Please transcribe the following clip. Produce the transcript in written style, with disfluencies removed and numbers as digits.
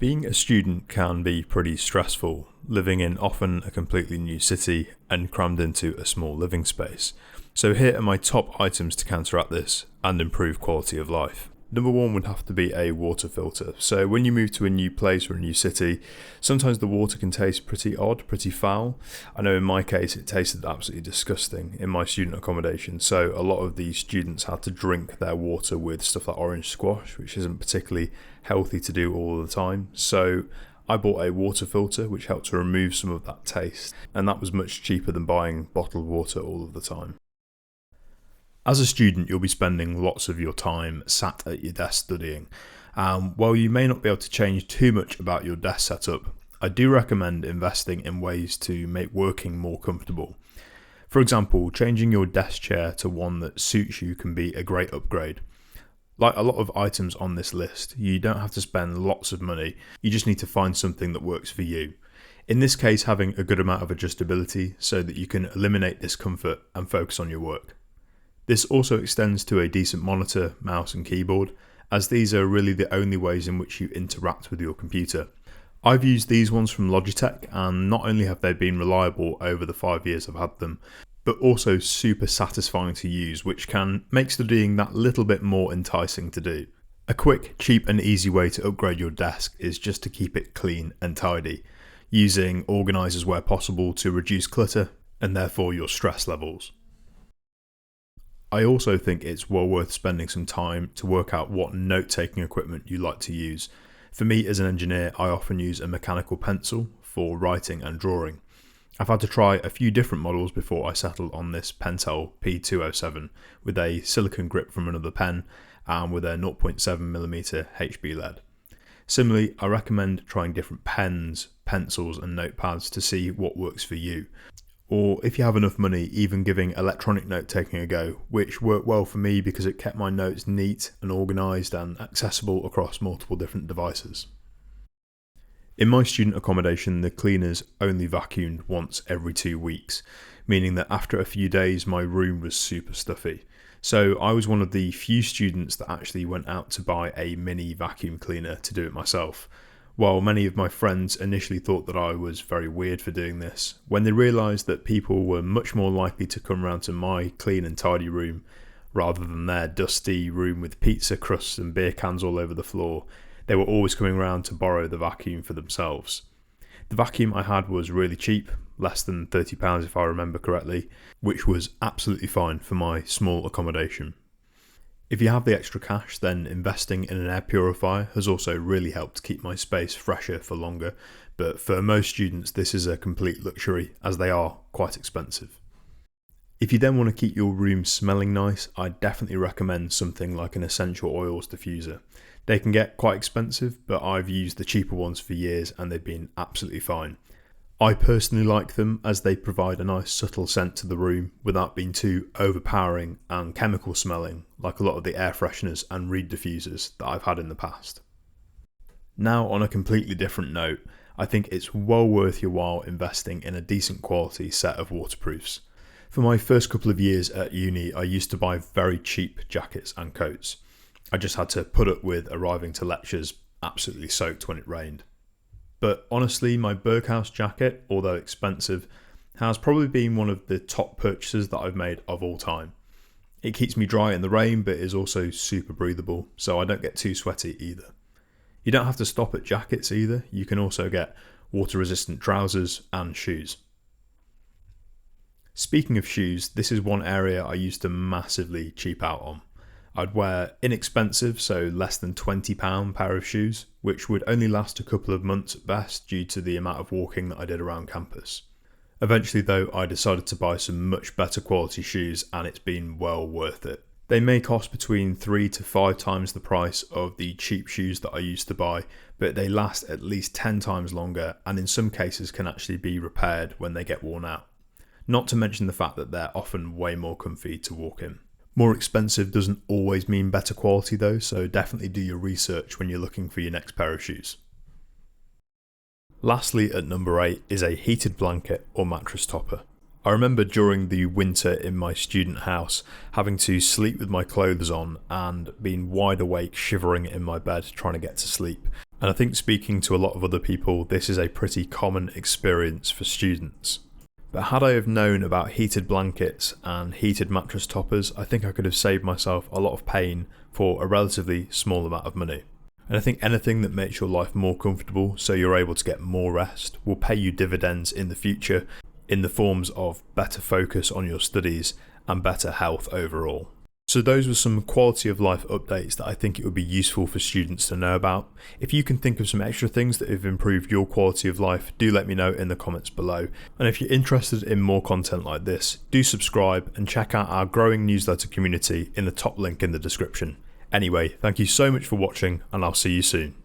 Being a student can be pretty stressful, living in often a completely new city and crammed into a small living space. So here are my top items to counteract this and improve quality of life. Number one would have to be a water filter. So when you move to a new place or a new city, sometimes the water can taste pretty odd, pretty foul. I know in my case it tasted absolutely disgusting in my student accommodation. So a lot of these students had to drink their water with stuff like orange squash, which isn't particularly healthy to do all the time. So I bought a water filter which helped to remove some of that taste, and that was much cheaper than buying bottled water all of the time. As a student, you'll be spending lots of your time sat at your desk studying. While you may not be able to change too much about your desk setup, I do recommend investing in ways to make working more comfortable. For example, changing your desk chair to one that suits you can be a great upgrade. Like a lot of items on this list, you don't have to spend lots of money, you just need to find something that works for you. In this case, having a good amount of adjustability so that you can eliminate discomfort and focus on your work. This also extends to a decent monitor, mouse and keyboard, as these are really the only ways in which you interact with your computer. I've used these ones from Logitech, and not only have they been reliable over the 5 years I've had them, but also super satisfying to use, which can make studying that little bit more enticing to do. A quick, cheap and easy way to upgrade your desk is just to keep it clean and tidy, using organisers where possible to reduce clutter and therefore your stress levels. I also think it's well worth spending some time to work out what note-taking equipment you like to use. For me as an engineer, I often use a mechanical pencil for writing and drawing. I've had to try a few different models before I settled on this Pentel P207 with a silicone grip from another pen and with a 0.7mm HB lead. Similarly, I recommend trying different pens, pencils and notepads to see what works for you. Or if you have enough money, even giving electronic note taking a go, which worked well for me because it kept my notes neat and organised and accessible across multiple different devices. In my student accommodation, the cleaners only vacuumed once every 2 weeks, meaning that after a few days my room was super stuffy. So I was one of the few students that actually went out to buy a mini vacuum cleaner to do it myself. While many of my friends initially thought that I was very weird for doing this, when they realised that people were much more likely to come round to my clean and tidy room rather than their dusty room with pizza crusts and beer cans all over the floor, they were always coming round to borrow the vacuum for themselves. The vacuum I had was really cheap, less than £30 if I remember correctly, which was absolutely fine for my small accommodation. If you have the extra cash, then investing in an air purifier has also really helped keep my space fresher for longer, but for most students this is a complete luxury as they are quite expensive. If you then want to keep your room smelling nice, I definitely recommend something like an essential oils diffuser. They can get quite expensive, but I've used the cheaper ones for years and they've been absolutely fine. I personally like them as they provide a nice subtle scent to the room without being too overpowering and chemical smelling like a lot of the air fresheners and reed diffusers that I've had in the past. Now on a completely different note, I think it's well worth your while investing in a decent quality set of waterproofs. For my first couple of years at uni, I used to buy very cheap jackets and coats. I just had to put up with arriving to lectures absolutely soaked when it rained. But honestly, my Berghaus jacket, although expensive, has probably been one of the top purchases that I've made of all time. It keeps me dry in the rain, but is also super breathable, so I don't get too sweaty either. You don't have to stop at jackets either, you can also get water-resistant trousers and shoes. Speaking of shoes, this is one area I used to massively cheap out on. I'd wear inexpensive, so less than £20 pair of shoes, which would only last a couple of months at best due to the amount of walking that I did around campus. Eventually though, I decided to buy some much better quality shoes and it's been well worth it. They may cost between 3 to 5 times the price of the cheap shoes that I used to buy, but they last at least 10 times longer and in some cases can actually be repaired when they get worn out. Not to mention the fact that they're often way more comfy to walk in. More expensive doesn't always mean better quality though, so definitely do your research when you're looking for your next pair of shoes. Lastly, at number 8 is a heated blanket or mattress topper. I remember during the winter in my student house having to sleep with my clothes on and being wide awake shivering in my bed trying to get to sleep. And I think speaking to a lot of other people, this is a pretty common experience for students. But had I have known about heated blankets and heated mattress toppers, I think I could have saved myself a lot of pain for a relatively small amount of money. And I think anything that makes your life more comfortable so you're able to get more rest will pay you dividends in the future in the forms of better focus on your studies and better health overall. So those were some quality of life updates that I think it would be useful for students to know about. If you can think of some extra things that have improved your quality of life, do let me know in the comments below. And if you're interested in more content like this, do subscribe and check out our growing newsletter community in the top link in the description. Anyway, thank you so much for watching, and I'll see you soon.